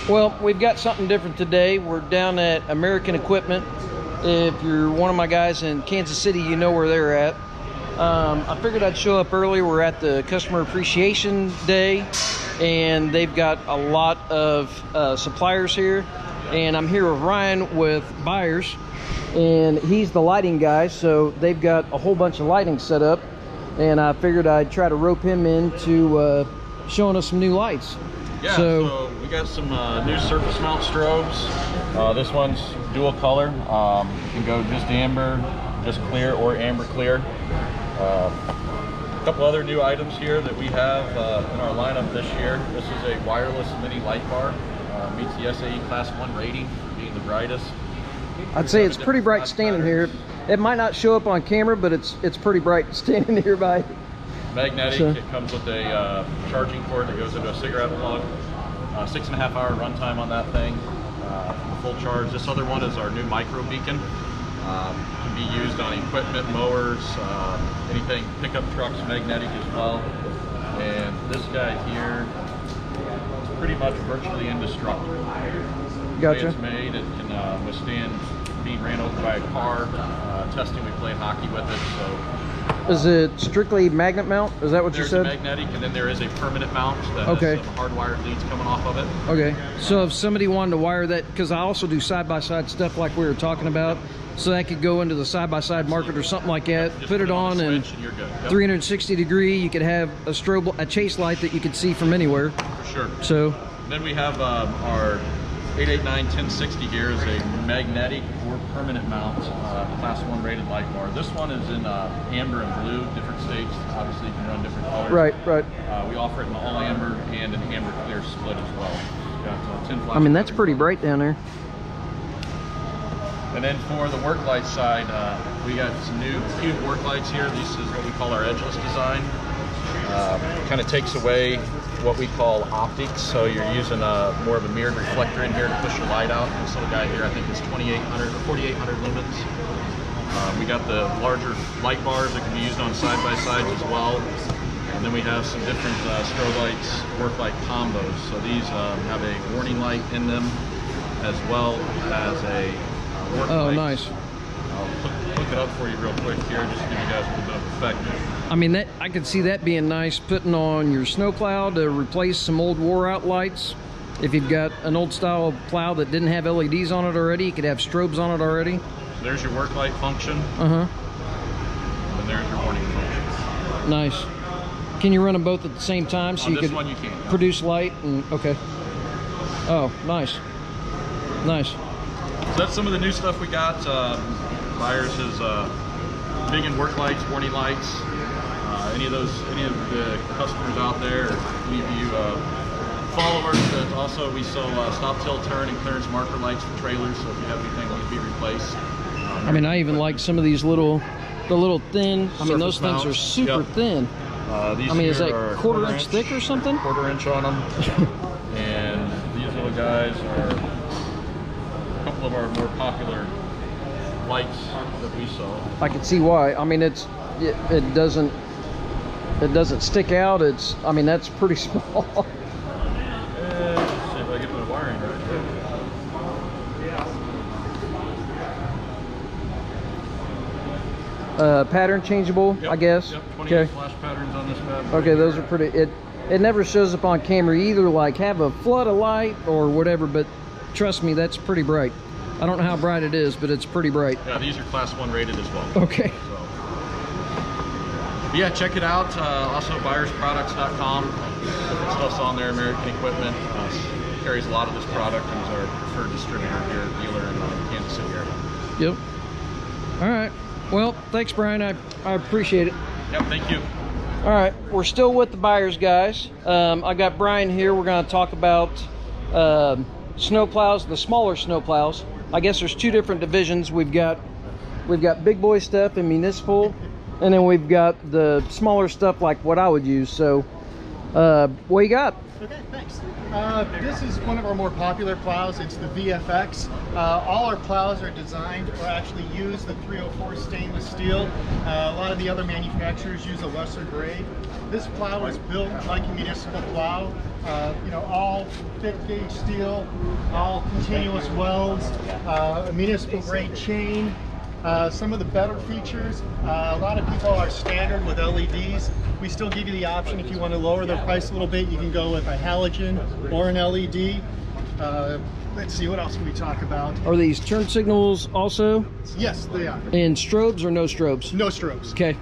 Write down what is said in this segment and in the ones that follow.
Well, we've got something different today. We're down at American Equipment. If you're one of my guys in Kansas City, you know where they're at. I figured I'd show up early. We're at the Customer Appreciation Day, and they've got a lot of suppliers here. And I'm here with Ryan with Byers, and he's the lighting guy, so they've got a whole bunch of lighting set up, and I figured I'd try to rope him into showing us some new lights. Yeah, so we got some new surface mount strobes. This one's dual color. You can go just amber, just clear, or amber clear. A couple other new items here that we have in our lineup this year. This is a wireless mini light bar. Meets the SAE Class 1 rating for being the brightest. I'd say it's pretty bright standing here. It might not show up on camera, but it's pretty bright standing nearby. Magnetic. It comes with a charging cord that goes into a cigarette plug. 6.5 hour runtime on that thing. Full charge. This other one is our new micro beacon. Can be used on equipment, mowers, anything, pickup trucks, magnetic as well. And this guy here, pretty much virtually indestructible. Gotcha. It's made, it can withstand being ran over by a car. Testing, we played hockey with it. So, is it strictly magnet mount? Is that what you said? There's a magnetic, and then there is a permanent mount that has some hardwired leads coming off of it. Okay. So if somebody wanted to wire that, because I also do side-by-side stuff like we were talking about, so that could go into the side-by-side market or something like that. Just put it on and you're good. Yep. 360 degree. You could have a strobe, a chase light that you could see from anywhere. For sure. So then we have our 889-1060 here is a magnetic or permanent mount Class 1 rated light bar. This one is in amber and blue, different states. Obviously, you can run different colors. Right, right. We offer it in all amber and an amber clear split as well. Got 10 I mean, that's pretty bright down there. And then for the work light side, we got some new cube work lights here. This is what we call our edgeless design. Kind of takes away what we call optics. So you're using more of a mirrored reflector in here to push your light out. This little guy here, I think, is 2,800 or 4,800 lumens. We got the larger light bars that can be used on side-by-sides as well. And then we have some different strobe lights, work light combos. So these have a warning light in them as well as a work light. Oh, nice. I'll hook it up for you real quick here, just to give you guys a little bit of effect. I mean, that I could see that being nice, putting on your snowplow to replace some old wore-out lights. If you've got an old style plow that didn't have LEDs on it already, you could have strobes on it already. There's your work light function. And there's your warning function. Nice. Can you run them both at the same time so on you this could one you can, yeah. produce light? And okay. Oh, nice. Nice. So that's some of the new stuff we got. Byers is big in work lights, warning lights. Any of the customers out there, or any of you followers, that also we sell stop, tilt, turn, and clearance marker lights for trailers. So if you have anything that needs to be replaced. I mean, I even like some of these little thin. I mean, those things are super thin. These I mean, is that quarter-inch thick or something? Quarter-inch on them. And these little guys are a couple of our more popular lights that we sell. I can see why. I mean, it doesn't stick out. I mean, that's pretty small. Let's see if I get my wiring right here. Pattern changeable, yep, I guess. Yep, 28 flash patterns on this bad. Okay, those are pretty. It never shows up on camera either, like have a flood of light or whatever, but trust me, that's pretty bright. I don't know how bright it is, but it's pretty bright. Yeah, these are Class 1 rated as well. Okay. So, yeah, check it out. Also, ByersProducts.com. Different stuff's on there. American Equipment carries a lot of this product and is our preferred distributor here, dealer in the Kansas City area. Yep. All right. Well, thanks, Brian. I appreciate it. Yep, thank you. All right, we're still with the Byers guys. I got Brian here. We're going to talk about snow plows, the smaller snow plows. I guess there's two different divisions. We've got big boy stuff and municipal, and then we've got the smaller stuff like what I would use. So What you got? Okay, thanks. This is one of our more popular plows. It's the VFX. All our plows are designed or actually use the 304 stainless steel. A lot of the other manufacturers use a lesser grade. This plow is built like a municipal plow. You know, all thick gauge steel, all continuous welds, a municipal grade chain. Some of the better features, a lot of people are standard with LEDs. We still give you the option if you want to lower their price a little bit, you can go with a halogen or an LED. Let's see, what else can we talk about? Are these turn signals also? Yes, they are. And strobes or no strobes? No strobes. Okay.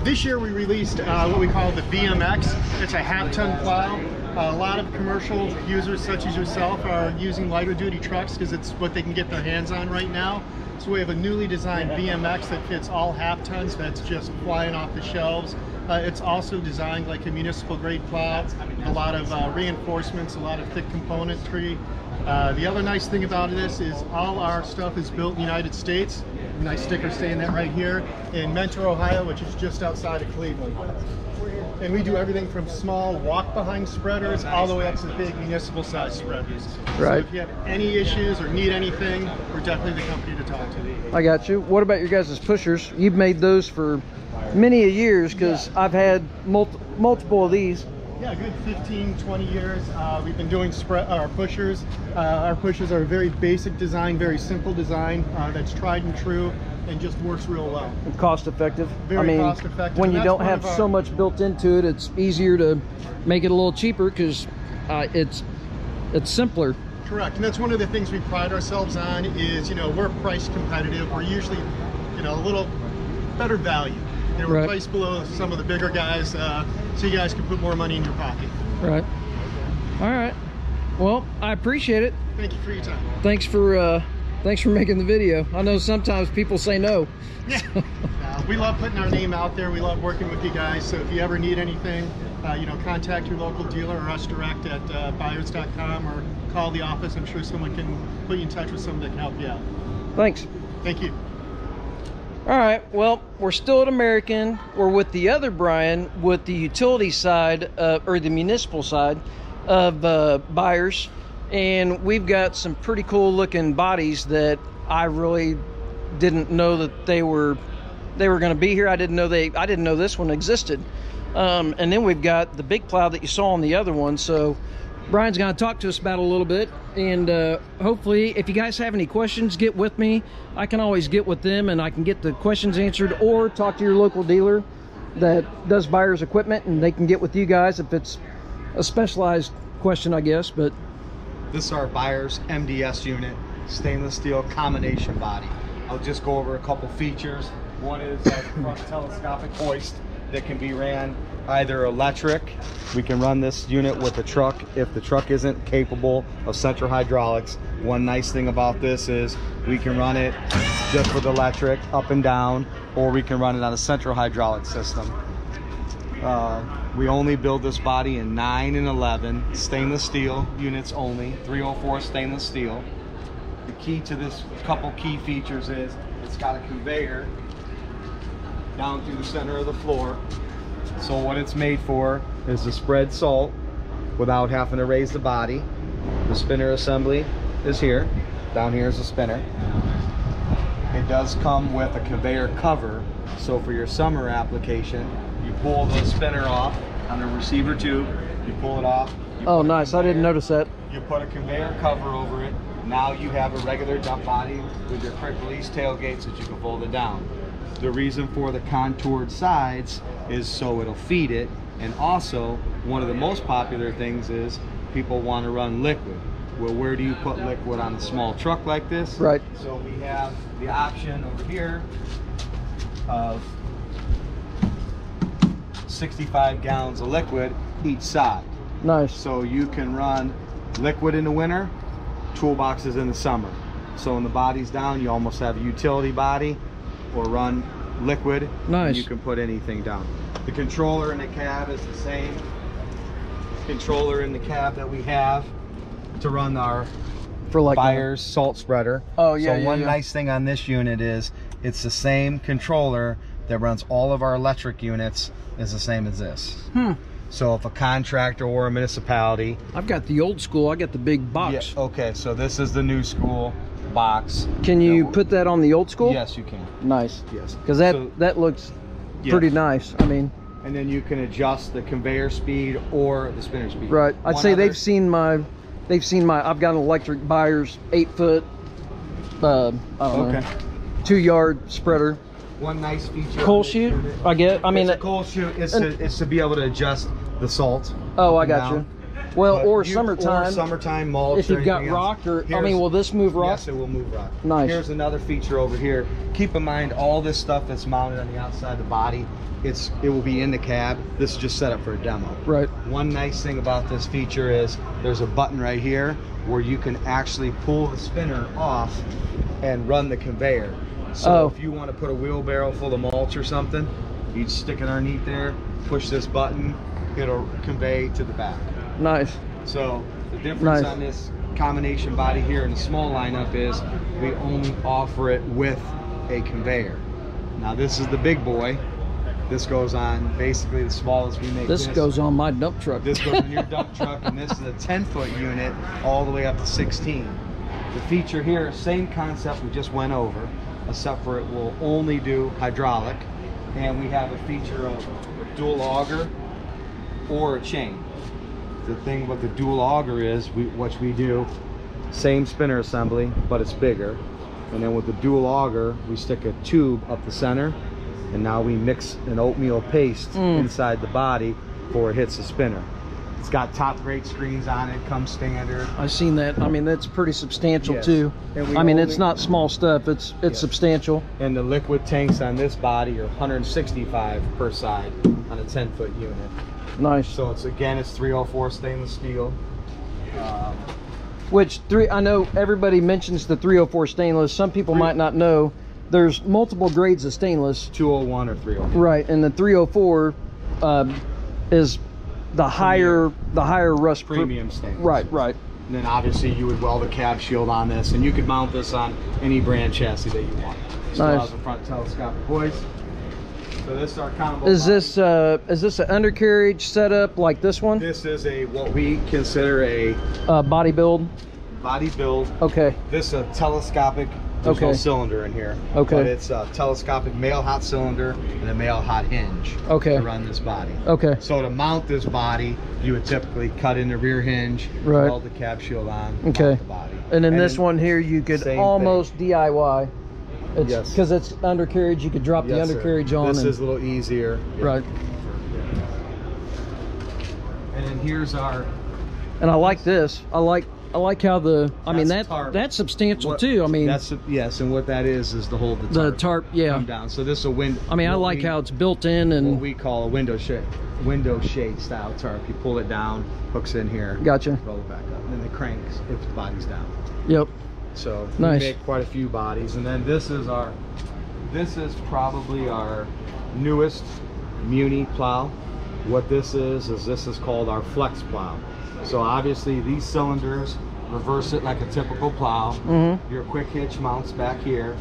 This year we released what we call the BMX. It's a half-ton plow. A lot of commercial users such as yourself are using lighter duty trucks because it's what they can get their hands on right now. So we have a newly designed BMX that fits all half tons that's just flying off the shelves. It's also designed like a municipal grade plow, a lot of reinforcements, a lot of thick componentry. The other nice thing about this is all our stuff is built in the United States. A nice sticker saying that right here in Mentor, Ohio, which is just outside of Cleveland. And we do everything from small walk-behind spreaders all the way up to big municipal-sized spreaders. Right. So if you have any issues or need anything, we're definitely the company to talk to. I got you. What about your guys' pushers? You've made those for many a years because I've had multiple of these. Yeah, a good 15, 20 years. We've been doing our pushers. Our pushers are a very basic design, very simple design that's tried and true and just works real well. And cost effective. Very cost effective. When you don't have so much built into it, it's easier to make it a little cheaper because it's simpler. Correct, and that's one of the things we pride ourselves on is, you know, we're price competitive. We're usually, you know, a little better value. You know, we're priced below some of the bigger guys, so you guys can put more money in your pocket. Right. All right. Well, I appreciate it. Thank you for your time. Thanks for making the video. I know sometimes people say no. Yeah. We love putting our name out there. We love working with you guys. So if you ever need anything, you know, contact your local dealer or us direct at Byers.com or call the office. I'm sure someone can put you in touch with someone that can help you out. Thanks. Thank you. All right, well, we're still at American. We're with the other Brian with the utility side, or the municipal side of Byers. And we've got some pretty cool looking bodies that I really didn't know that they were going to be here. I didn't know this one existed. And then we've got the big plow that you saw on the other one. So Brian's going to talk to us about it a little bit, and hopefully if you guys have any questions, get with me. I can always get with them and I can get the questions answered, or talk to your local dealer that does Byers equipment and they can get with you guys if it's a specialized question, I guess. But this is our Byers MDS unit, stainless steel combination body. I'll just go over a couple features. One is a front telescopic hoist that can be ran either electric. We can run this unit with a truck if the truck isn't capable of central hydraulics. One nice thing about this is we can run it just with electric up and down, or we can run it on a central hydraulic system. We only build this body in 9 and 11 stainless steel units only, 304 stainless steel. The key to this, couple key features is it's got a conveyor down through the center of the floor. So what it's made for is to spread salt without having to raise the body. The spinner assembly is here. Down here is the spinner. It does come with a conveyor cover, so for your summer application, you pull the spinner off on the receiver tube, you pull it off. Oh, nice. I didn't notice that. You put a conveyor cover over it. Now you have a regular dump body with your quick release tailgates that you can fold it down. The reason for the contoured sides is so it'll feed it, and also one of the most popular things is people want to run liquid. Well, where do you put liquid on a small truck like this? Right. So we have the option over here of 65 gallons of liquid each side. Nice. So you can run liquid in the winter, toolboxes in the summer. So when the body's down, you almost have a utility body, or run liquid. Nice. And you can put anything down. The controller in the cab is the same controller in the cab that we have to run our for like Byers salt spreader. Oh yeah. So one nice thing on this unit is it's the same controller that runs all of our electric units, is the same as this. So if a contractor or a municipality, I've got the old school. I got the big box. yeah, okay, so this is the new school box. Can you put that on the old school? Yes, you can. Nice. Yes, Because that looks pretty nice. I mean, and then you can adjust the conveyor speed or the spinner speed. right. I'd say they've seen my. I've got an electric Byers 8-foot. I don't know, 2-yard spreader. One nice feature. Coal chute. I mean, it's a coal chute. It's to be able to adjust the salt. Oh, I got you. Well, or summertime. summertime. Or summertime mulch. If you've got rock, or I mean, will this move rock? Yes, it will move rock. Nice. Here's another feature over here. Keep in mind, all this stuff that's mounted on the outside of the body, it will be in the cab. This is just set up for a demo. Right. One nice thing about this feature is there's a button right here where you can actually pull the spinner off and run the conveyor. So if you want to put a wheelbarrow full of mulch or something, you stick it underneath there, push this button, it'll convey to the back. Nice. So the difference on this combination body here in the small lineup is we only offer it with a conveyor. Now this is the big boy. This goes on basically the smallest we make. This goes on my dump truck. This goes on your dump truck, and this is a 10-foot unit all the way up to 16. The feature here, same concept we just went over, except for it will only do hydraulic, and we have a feature of a dual auger or a chain. The thing with the dual auger is, what we do, same spinner assembly, but it's bigger. And then with the dual auger, we stick a tube up the center, and now we mix an oatmeal paste inside the body before it hits the spinner. It's got top grade screens on it, comes standard. I've seen that. I mean, that's pretty substantial Yes. too. And I mean, it's not small stuff. It's substantial. And the liquid tanks on this body are 165 per side on a 10-foot unit. Nice. So it's 304 stainless steel. I know everybody mentions the 304 stainless. Some people might not know there's multiple grades of stainless. 201 or 304. Right, and the 304 is the higher rust Premium stainless. Right. And then obviously you would weld a cab shield on this, and you could mount this on any brand chassis that you want. Still has a front telescopic hoist. So this is our combo. Is this an undercarriage setup like this one? This is what we consider a body build. Body build. Okay. This is a telescopic. There's no cylinder in here. Okay. But it's a telescopic male hot cylinder and a male hot hinge. Okay. To run this body. Okay. So to mount this body, you would typically cut in the rear hinge, right, weld the cab shield on, okay, mount the body. And then this one here, you could almost DIY. Yes. Because it's undercarriage, you could drop the undercarriage on. This is a little easier. Right. And then here's our. And I like this. I like how that's substantial too. I mean, yes, and what that is the whole the tarp, yeah. Come down. So this is a window. I mean, I like how it's built in and what we call a window shade style tarp. You pull it down, hooks in here. Gotcha. Roll it back up, and then it cranks if the body's down. Yep. So nice. We make quite a few bodies, and then this is probably our newest Muni plow. What this is called our flex plow. So obviously these cylinders reverse it like a typical plow. Mm-hmm. Your quick hitch mounts back here,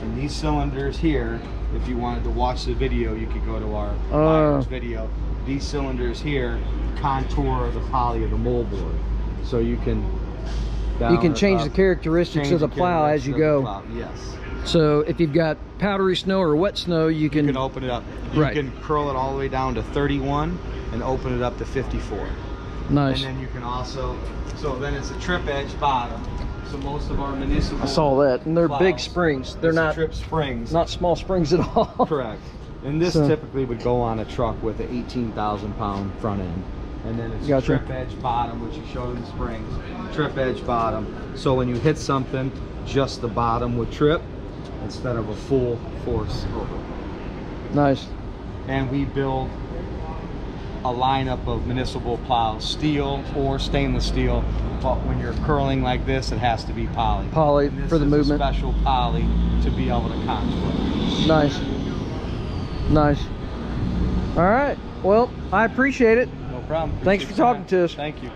and these cylinders here, if you wanted to watch the video, you could go to our Byers video. These cylinders here contour the poly of the moldboard, so you can change the characteristics of the plow as you go. Yes. So if you've got powdery snow or wet snow, you can open it up. You can curl it all the way down to 31 and open it up to 54. Nice. And then you can also, so then it's a trip edge bottom. So most of our municipal, I saw that, and they're big springs. They're not trip springs. Not small springs at all. Correct. And this typically would go on a truck with an 18,000-pound front end. And then it's a trip edge bottom, which you showed in the springs. Trip edge bottom. So when you hit something, just the bottom would trip instead of a full force over. Nice. And we build a lineup of municipal plows, steel or stainless steel. But when you're curling like this, it has to be poly. Poly for the movement. A special poly to be able to contour. Nice. Nice. All right. Well, I appreciate it. No problem. Thanks for talking to us. Thank you.